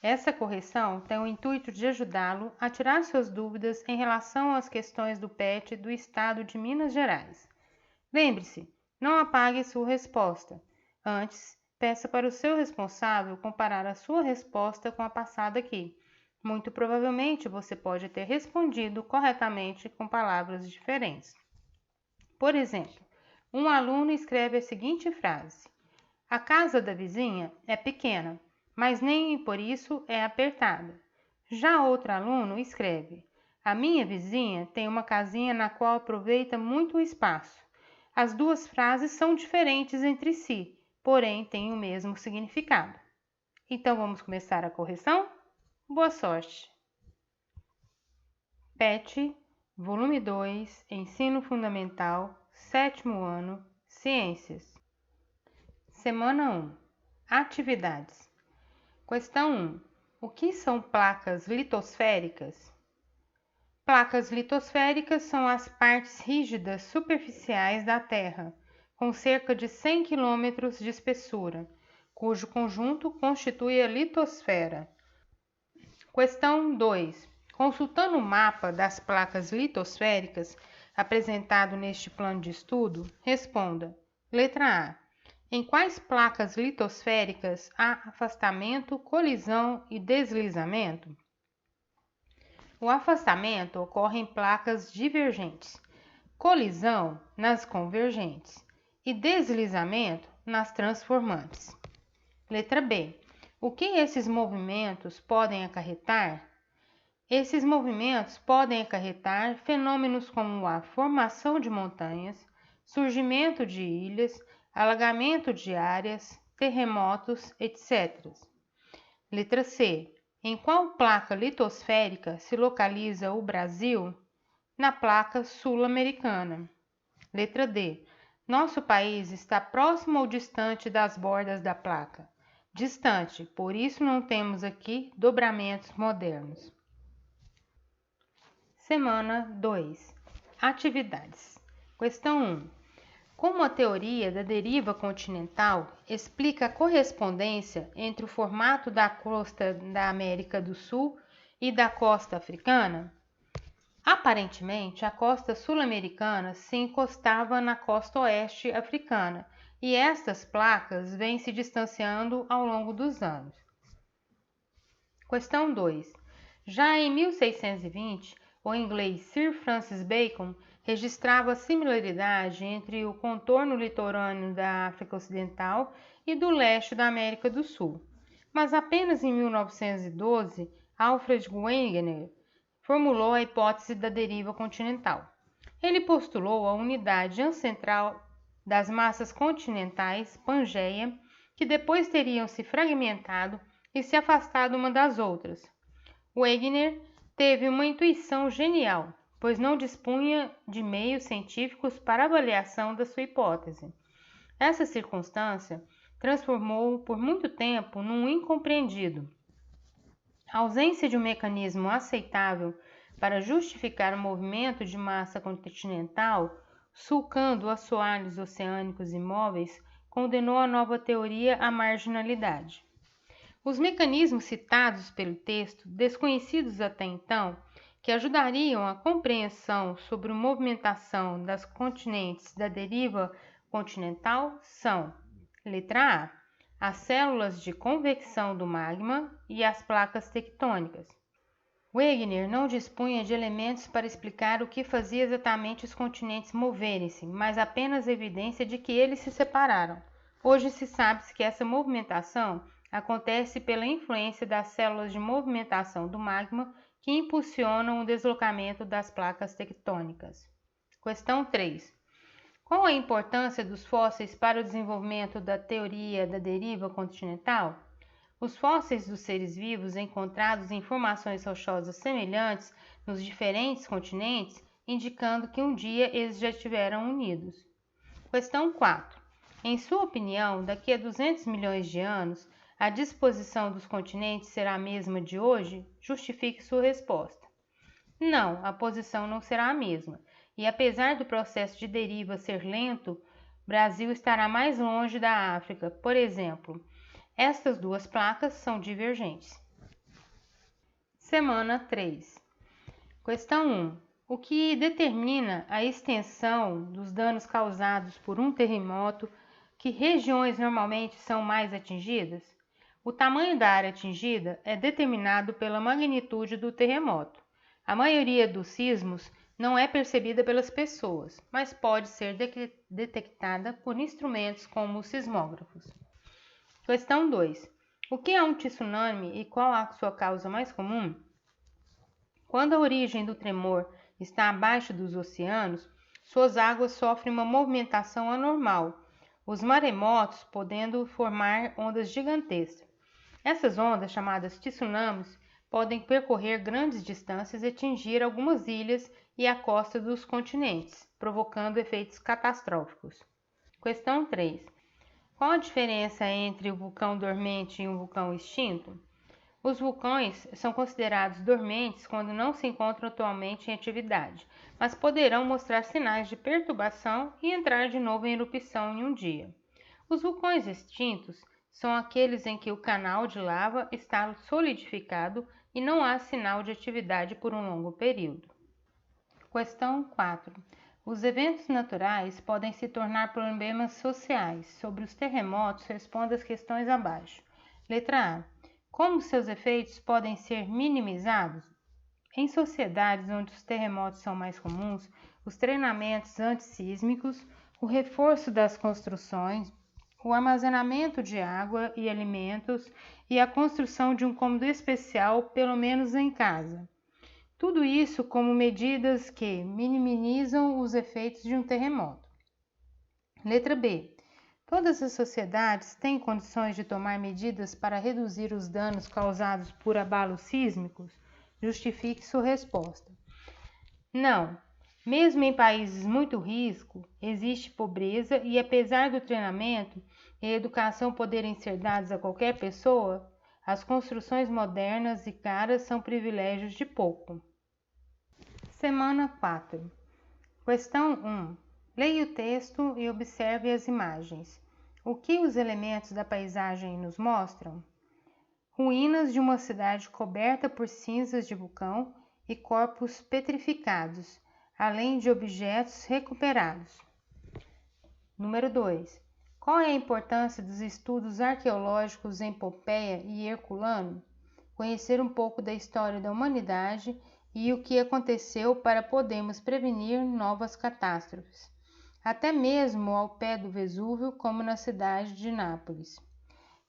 Essa correção tem o intuito de ajudá-lo a tirar suas dúvidas em relação às questões do PET do Estado de Minas Gerais. Lembre-se, não apague sua resposta. Antes, peça para o seu responsável comparar a sua resposta com a passada aqui. Muito provavelmente você pode ter respondido corretamente com palavras diferentes. Por exemplo, um aluno escreve a seguinte frase: a casa da vizinha é pequena, mas nem por isso é apertada. Já outro aluno escreve: a minha vizinha tem uma casinha na qual aproveita muito o espaço. As duas frases são diferentes entre si, porém têm o mesmo significado. Então vamos começar a correção? Boa sorte! PET, volume 2, Ensino Fundamental, 7º ano, Ciências. Semana 1. Atividades. Questão 1. O que são placas litosféricas? Placas litosféricas são as partes rígidas superficiais da Terra, com cerca de 100 km de espessura, cujo conjunto constitui a litosfera. Questão 2. Consultando o mapa das placas litosféricas apresentado neste plano de estudo, responda. Letra A. Em quais placas litosféricas há afastamento, colisão e deslizamento? O afastamento ocorre em placas divergentes, colisão nas convergentes e deslizamento nas transformantes. Letra B. O que esses movimentos podem acarretar? Esses movimentos podem acarretar fenômenos como a formação de montanhas, surgimento de ilhas, alagamento de áreas, terremotos, etc. Letra C. Em qual placa litosférica se localiza o Brasil? Na placa sul-americana. Letra D. Nosso país está próximo ou distante das bordas da placa? Distante, por isso não temos aqui dobramentos modernos. Semana 2. Atividades. Questão 1. Como a teoria da deriva continental explica a correspondência entre o formato da costa da América do Sul e da costa africana? Aparentemente, a costa sul-americana se encostava na costa oeste africana e estas placas vêm se distanciando ao longo dos anos. Questão 2. Já em 1620, o inglês Sir Francis Bacon registrava a similaridade entre o contorno litorâneo da África Ocidental e do leste da América do Sul. Mas apenas em 1912, Alfred Wegener formulou a hipótese da deriva continental. Ele postulou a unidade ancestral das massas continentais, Pangeia, que depois teriam se fragmentado e se afastado uma das outras. Wegener teve uma intuição genial, pois não dispunha de meios científicos para avaliação da sua hipótese. Essa circunstância transformou-o por muito tempo num incompreendido. A ausência de um mecanismo aceitável para justificar o movimento de massa continental, sulcando assoalhos oceânicos imóveis, condenou a nova teoria à marginalidade. Os mecanismos citados pelo texto, desconhecidos até então, que ajudariam a compreensão sobre a movimentação das continentes da deriva continental são: letra A. As células de convecção do magma e as placas tectônicas. Wegener não dispunha de elementos para explicar o que fazia exatamente os continentes moverem-se, mas apenas a evidência de que eles se separaram. Hoje se sabe que essa movimentação acontece pela influência das células de movimentação do magma que impulsionam o deslocamento das placas tectônicas. Questão 3. Qual a importância dos fósseis para o desenvolvimento da teoria da deriva continental? Os fósseis dos seres vivos encontrados em formações rochosas semelhantes nos diferentes continentes, indicando que um dia eles já estiveram unidos. Questão 4. Em sua opinião, daqui a 200 milhões de anos, a disposição dos continentes será a mesma de hoje? Justifique sua resposta. Não, a posição não será a mesma. E apesar do processo de deriva ser lento, o Brasil estará mais longe da África. Por exemplo, estas duas placas são divergentes. Semana 3. Questão 1. O que determina a extensão dos danos causados por um terremoto? Que regiões normalmente são mais atingidas? O tamanho da área atingida é determinado pela magnitude do terremoto. A maioria dos sismos não é percebida pelas pessoas, mas pode ser detectada por instrumentos como os sismógrafos. Questão 2. O que é um tsunami e qual a sua causa mais comum? Quando a origem do tremor está abaixo dos oceanos, suas águas sofrem uma movimentação anormal, os maremotos podendo formar ondas gigantescas. Essas ondas, chamadas tsunamis, podem percorrer grandes distâncias e atingir algumas ilhas e a costa dos continentes, provocando efeitos catastróficos. Questão 3. Qual a diferença entre o vulcão dormente e um vulcão extinto? Os vulcões são considerados dormentes quando não se encontram atualmente em atividade, mas poderão mostrar sinais de perturbação e entrar de novo em erupção em um dia. Os vulcões extintos são aqueles em que o canal de lava está solidificado e não há sinal de atividade por um longo período. Questão 4. Os eventos naturais podem se tornar problemas sociais. Sobre os terremotos, responda as questões abaixo. Letra A. Como seus efeitos podem ser minimizados? Em sociedades onde os terremotos são mais comuns, os treinamentos antissísmicos, o reforço das construções, o armazenamento de água e alimentos e a construção de um cômodo especial, pelo menos em casa. Tudo isso como medidas que minimizam os efeitos de um terremoto. Letra B. Todas as sociedades têm condições de tomar medidas para reduzir os danos causados por abalos sísmicos? Justifique sua resposta. Não. Mesmo em países muito ricos, existe pobreza e apesar do treinamento e educação poderem ser dados a qualquer pessoa, as construções modernas e caras são privilégios de pouco. Semana 4. Questão 1. Leia o texto e observe as imagens. O que os elementos da paisagem nos mostram? Ruínas de uma cidade coberta por cinzas de vulcão e corpos petrificados, além de objetos recuperados. Número 2. Qual é a importância dos estudos arqueológicos em Pompeia e Herculano? Conhecer um pouco da história da humanidade e o que aconteceu para podermos prevenir novas catástrofes, até mesmo ao pé do Vesúvio, como na cidade de Nápoles.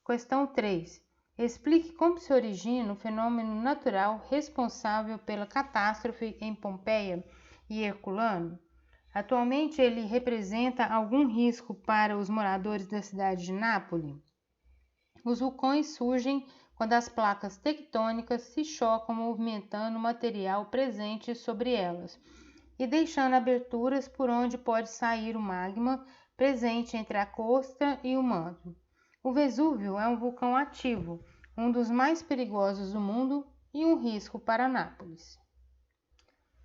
Questão 3. Explique como se origina o fenômeno natural responsável pela catástrofe em Pompeia e Herculano. Atualmente ele representa algum risco para os moradores da cidade de Nápoles? Os vulcões surgem quando as placas tectônicas se chocam, movimentando o material presente sobre elas e deixando aberturas por onde pode sair o magma presente entre a crosta e o manto. O Vesúvio é um vulcão ativo, um dos mais perigosos do mundo e um risco para Nápoles.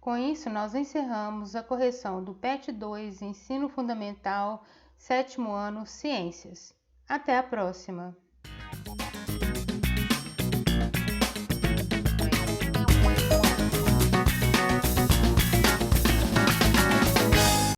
Com isso, nós encerramos a correção do PET 2, Ensino Fundamental, 7º ano, Ciências. Até a próxima!